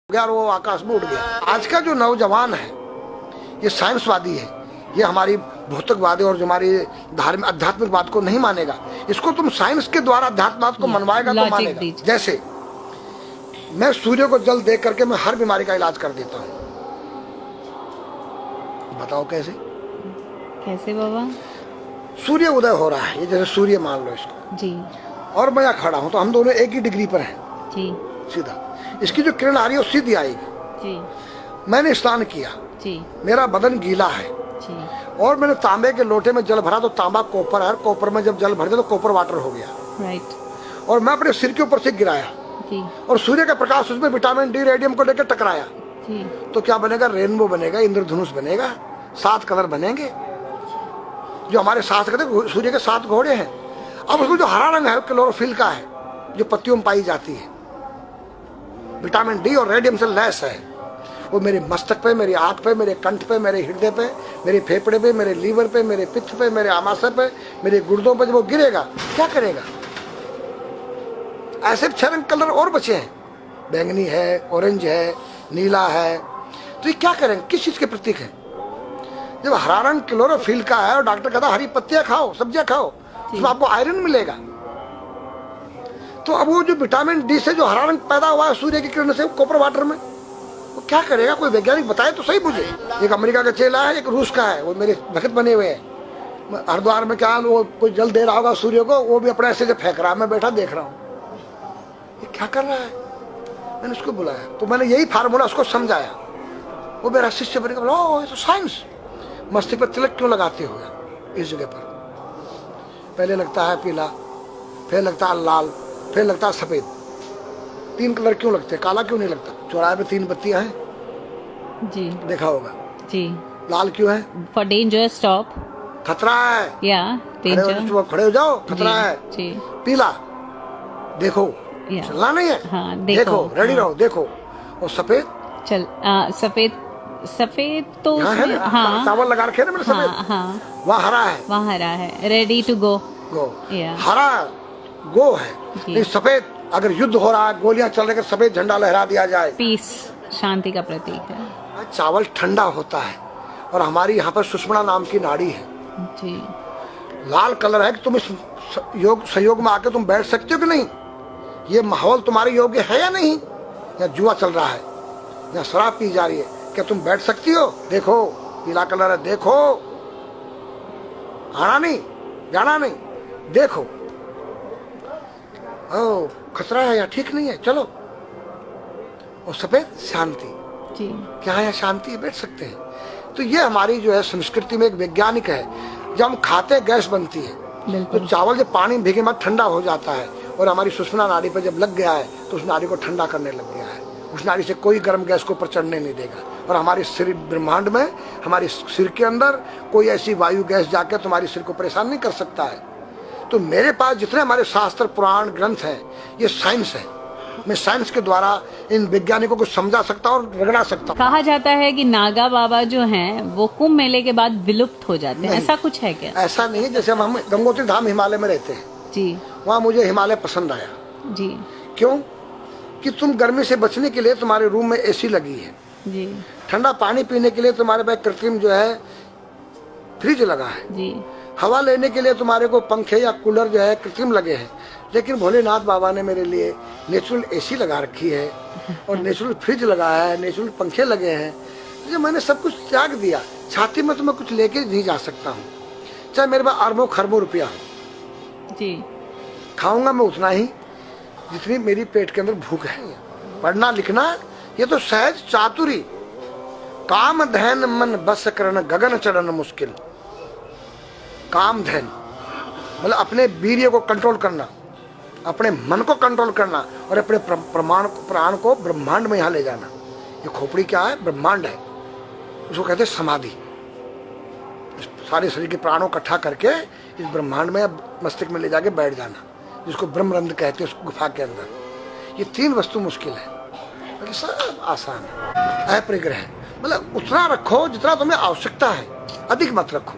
गया और वो आकाश में उड़ गया। आज का जो नौजवान है ये साइंसवादी है, ये हमारी भौतिकवादी और जो हमारी धार्मिक आध्यात्मिक बात को नहीं मानेगा। इसको तुम साइंस के द्वारा आध्यात्मिक को मनवाएगा तो मानेगा। जैसे मैं सूर्य को जल देख करके मैं हर बीमारी का इलाज कर देता हूँ। बताओ कैसे? कैसे बाबा? सूर्य उदय हो रहा है, ये जैसे सूर्य मान लो इसको जी, और मैं यहाँ खड़ा हूँ तो हम दोनों एक ही डिग्री पर हैं जी, सीधा। इसकी जो किरण आ रही है वो सीधी आएगी। जी, मैंने स्नान किया, जी, मेरा बदन गीला है जी, और मैंने तांबे के लोटे में जल भरा तो तांबा कॉपर है, कॉपर में जब जल भर दिया तो कॉपर वाटर हो गया। राइट। और मैं अपने सिर के ऊपर से गिराया जी, और सूर्य का प्रकाश उसमें विटामिन डी रेडियम को लेकर टकराया जी, तो क्या बनेगा? रेनबो बनेगा, इंद्रधनुष बनेगा, 7 कलर बनेंगे जो हमारे साथ कहते सूर्य के 7 घोड़े हैं। अब उसमें जो हरा रंग है क्लोरोफिल का है, जो पत्तियों में पाई जाती है, विटामिन डी और रेडियम से लैस है। वो मेरे मस्तक पे, मेरी आंख पे, मेरे कंठ पे, मेरे हृदय पे, मेरे फेफड़े पे, मेरे लीवर पे, मेरे पित्त पे, मेरे आमाशय पे, मेरे गुर्दों पे जब वो गिरेगा क्या करेगा? ऐसे 6 रंग कलर और बचे हैं, बैंगनी है, ऑरेंज है, नीला है। तो ये क्या करेंगे? किस चीज के प्रतीक है? जब हरा रंग क्लोरोफिल का है और डॉक्टर कहता हरी पत्तियां खाओ, सब्जियां खाओ, उसमें आपको आयरन मिलेगा। तो अब वो जो विटामिन डी से जो हरा रंग पैदा हुआ है सूर्य की किरण से कॉपर वाटर में, वो क्या करेगा? कोई वैज्ञानिक बताए तो सही मुझे। एक अमेरिका का चेला है, एक रूस का है, वो मेरे भक्त बने हुए हैं। हरिद्वार में क्या वो कोई जल दे रहा होगा सूर्य को, वो भी अपने ऐसे से फेंक रहा है, मैं बैठा देख रहा हूँ ये क्या कर रहा है। मैंने उसको बुलाया तो मैंने यही फार्मूला उसको समझाया। वो मेरा शिष्य बनेगा। बोला ओ ये तो साइंस। मस्तिष्क पर तिलक क्यों लगाते हो इस जगह पर? पहले लगता है पीला, फिर लगता है लाल, फिर लगता है सफेद। 3 कलर क्यों लगते हैं? काला क्यों नहीं लगता? चौराहे पे 3 बत्तियां हैं, जी देखा होगा। जी। लाल क्यों है? फॉर डेंजर स्टॉप, खतरा है, या डेंजर, खड़े हो जाओ, खतरा है। जी। पीला देखो, चलना नहीं है, हाँ, देखो रेडी रहो, देखो। और सफेद चल सफेद तो हाँ, चावल लगा रखे ना मैंने सफेद, हाँ, वहाँ हरा है, वहाँ हरा है, रेडी टू गो। हरा गो है। नहीं सफेद, अगर युद्ध हो रहा है, गोलियां चल रही, सफेद झंडा लहरा दिया जाए, पीस, शांति का प्रतीक है। चावल ठंडा होता है। और हमारी यहाँ पर सुषुम्ना नाम की नाड़ी है जी। लाल कलर है कि तुम इस योग सहयोग में आके तुम बैठ सकते हो कि नहीं? ये माहौल तुम्हारे योग्य है या नहीं? या जुआ चल रहा है, या शराब पी जा रही है, क्या तुम बैठ सकती हो? देखो पीला कलर है, देखो, आना नहीं, जाना नहीं, देखो। ओ खतरा है या ठीक नहीं है, चलो। और सफेद शांति जी। क्या है? शांति है, बैठ सकते हैं। तो ये हमारी जो है संस्कृति में एक वैज्ञानिक है। जब हम खाते हैं गैस बनती है, तो चावल जब पानी में भीगे बाद ठंडा हो जाता है और हमारी सुषुम्ना नाड़ी पर जब लग गया है तो उस नाड़ी को ठंडा करने लग गया है। उस नाड़ी से कोई गर्म गैस को ऊपर चढ़ने नहीं देगा। और हमारे सिर ब्रह्मांड में, हमारे सिर के अंदर कोई ऐसी वायु गैस जाकर तुम्हारे सिर को परेशान नहीं कर सकता है। तो मेरे पास जितने हमारे शास्त्र पुराण ग्रंथ हैं ये साइंस है। मैं साइंस के द्वारा इन वैज्ञानिकों को समझा सकता और रगड़ा सकता। कहा जाता है कि नागा बाबा जो हैं वो कुंभ मेले के बाद विलुप्त हो जाते हैं, ऐसा कुछ है क्या? ऐसा नहीं है। जैसे हम गंगोत्री धाम हिमालय में रहते हैं जी, वहाँ मुझे हिमालय पसंद आया। जी। क्यों? कि तुम गर्मी से बचने के लिए तुम्हारे रूम में एसी लगी है जी, ठंडा पानी पीने के लिए तुम्हारे पास कृत्रिम जो है फ्रिज लगा है जी, हवा लेने के लिए तुम्हारे को पंखे या कूलर जो है कृत्रिम लगे हैं। लेकिन भोलेनाथ बाबा ने मेरे लिए नेचुरल एसी लगा रखी है और नेचुरल फ्रिज लगाया है, नेचुरल पंखे लगे हैं। तो मैंने सब कुछ त्याग दिया। छाती में तो मैं कुछ लेके नहीं जा सकता हूँ, चाहे मेरे पास अरबों खरबों रुपया हो। जी। खाऊंगा मैं उतना ही जितनी मेरी पेट के अंदर भूख है। पढ़ना लिखना ये तो सहज चातुरी। काम धैन मन बस करन गगन चढ़न मुश्किल। काम धैन मतलब अपने वीर्य को कंट्रोल करना, अपने मन को कंट्रोल करना और अपने प्राण को ब्रह्मांड में यहाँ ले जाना। ये खोपड़ी क्या है? ब्रह्मांड है। उसको कहते हैं समाधि। सारे शरीर के प्राणों इकट्ठा करके इस ब्रह्मांड में मस्तिष्क में ले जाके बैठ जाना, जिसको ब्रह्मरंध्र कहते हैं, उस गुफा के अंदर। ये 3 वस्तु मुश्किल है, बाकी सब आसान है। अपरिग्रह मतलब उतना रखो जितना तुम्हें आवश्यकता है, अधिक मत रखो।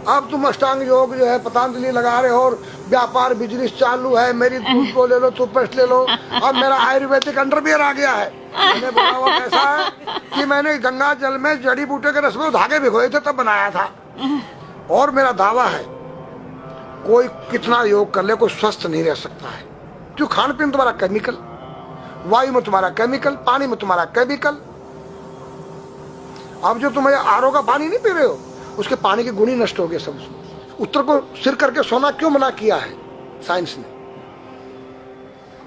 अब तुम अष्टांग योग जो है पतंजलि लगा रहे हो और व्यापार बिजनेस चालू है, मेरी दूध को ले लो, टूथपेस्ट ले लो, अब मेरा आयुर्वेदिक अंडरवियर आ गया है। मैंने बोला वो कैसा है कि मैंने गंगा जल में जड़ी बूटे के रस में धागे भिगोए थे तब बनाया था। और मेरा दावा है कोई कितना योग कर ले कोई स्वस्थ नहीं रह सकता है, क्यों? खान पीन तुम्हारा केमिकल, वायु में तुम्हारा केमिकल, पानी में तुम्हारा केमिकल। अब जो तुम आरओ का पानी नहीं पी रहे हो, उसके पानी के गुण ही नष्ट हो गए सब उसमें। उत्तर को सिर करके सोना क्यों मना किया है साइंस ने?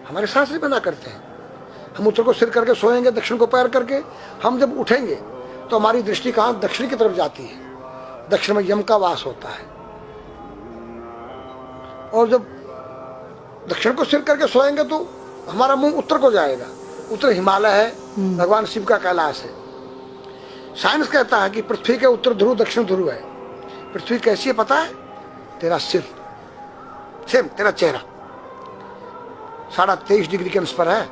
हमारे शास्त्र मना करते हैं। हम उत्तर को सिर करके सोएंगे, दक्षिण को पैर करके। हम जब उठेंगे तो हमारी दृष्टि कहाँ? दक्षिण की तरफ जाती है। दक्षिण में यम का वास होता है। और जब दक्षिण को सिर करके सोएंगे तो हमारा मुंह उत्तर को जाएगा। उत्तर हिमालय है, भगवान शिव का कैलाश है। साइंस कहता है कि पृथ्वी के उत्तर ध्रुव दक्षिण ध्रुव है। पृथ्वी कैसी है पता है? तेरा सिर, सेम तेरा चेहरा 23.5 डिग्री के अंश पर है।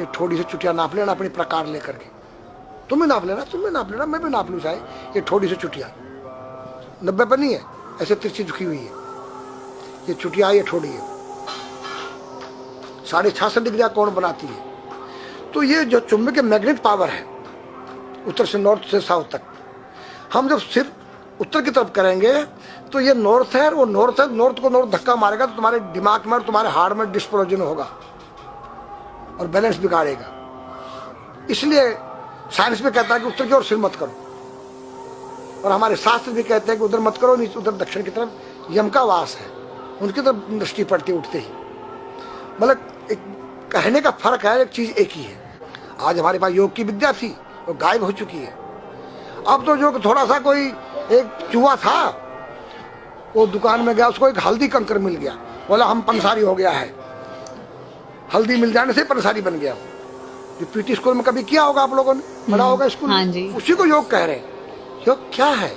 ये थोड़ी सी चुटिया नाप लेना अपनी प्रकार लेकर के। तुम भी नाप लेना, तुम भी नाप लेना, मैं भी नाप लूँ चाहे। ये थोड़ी सी चुटिया 90 पर नहीं है, ऐसे तिरछी झुकी हुई है। ये चुटिया, ये थोड़ी है 66.5 डिग्री कोण बनाती है। तो ये जो चुंबक मैग्नेट पावर है उत्तर से नॉर्थ से साउथ तक, हम जब सिर उत्तर की तरफ करेंगे तो ये नॉर्थ है, वो नॉर्थ है, नॉर्थ को नॉर्थ धक्का मारेगा तो तुम्हारे दिमाग में और तुम्हारे हार्ट में डिस्प्रोजन होगा और बैलेंस बिगाड़ेगा। इसलिए साइंस में कहता है कि उत्तर की ओर सिर मत करो, और हमारे शास्त्र भी कहते हैं कि उधर मत करो, नीचे उधर दक्षिण की तरफ यम का वास है, उनकी तरफ दृष्टि पड़ती उठते ही। मतलब एक कहने का फर्क है, एक चीज एक ही है। आज हमारे पास योग की विद्या थी, वो गायब हो चुकी है। अब तो जो थोड़ा सा कोई एक चूहा था, वो दुकान में गया, उसको एक हल्दी कंकर मिल गया, बोला हम पंसारी हो गया है। हल्दी मिल जाने से पंसारी बन गया। जो पीटी स्कूल में कभी किया होगा आप लोगों ने, पढ़ा होगा स्कूल में। हाँ जी। उसी को योग कह रहे हैं। योग क्या है?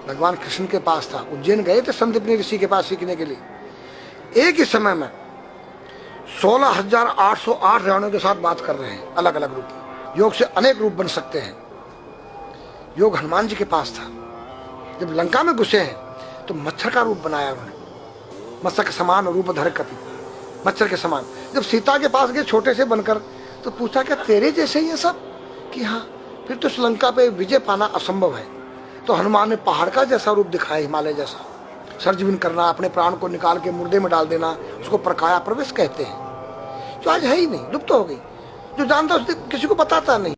भगवान कृष्ण के पास था, उज्जैन गए थे संदीपनी ऋषि के पास सीखने के लिए। एक ही समय में 16,808 रावणों के साथ बात कर रहे हैं, अलग अलग रूप। योग से अनेक रूप बन सकते हैं। योग हनुमान जी के पास था। जब लंका में घुसे हैं तो मच्छर का रूप बनाया उन्होंने, मत्स्य के समान रूप धर कपि, मच्छर के समान। जब सीता के पास गए छोटे से बनकर, तो पूछा क्या तेरे जैसे ये सब? कि हाँ। फिर तो लंका पे विजय पाना असंभव है। तो हनुमान ने पहाड़ का जैसा रूप दिखाया, हिमालय जैसा। सर्जविन करना, अपने प्राण को निकाल के मुर्दे में डाल देना, उसको प्रकाया प्रवेश कहते हैं, जो आज है ही नहीं, लुप्त हो गई। जो जानता उसने किसी को बताता नहीं।